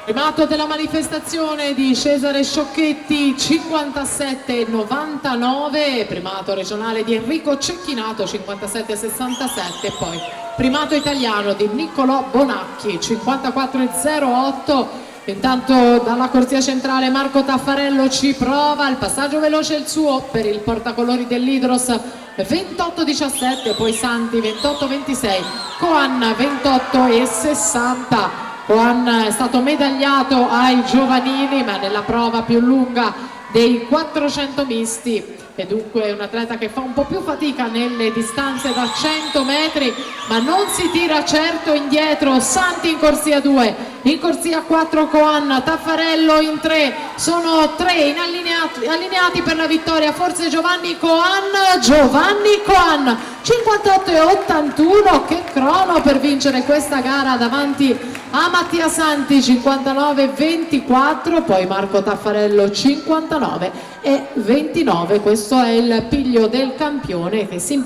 Primato della manifestazione di Cesare Sciocchetti 57,99, primato regionale di Enrico Cecchinato 57,67, poi primato italiano di Niccolò Bonacchi 54,08. Intanto dalla corsia centrale Marco Taffarello ci prova, il passaggio veloce è il suo per il portacolori dell'Hydros 28,17, poi Santi 28,26, Coan 28,60. Coan è stato medagliato ai giovanili ma nella prova più lunga dei 400 misti e dunque è un atleta che fa un po' più fatica nelle distanze da 100 metri ma non si tira certo indietro. Santi in corsia 2, in corsia 4 Coan, Taffarello in 3, sono 3 allineati per la vittoria, forse Giovanni Coan 58,81, che crono per vincere questa gara davanti a Mattia Santi 59,24, poi Marco Taffarello 59,29. Questo è il piglio del campione che si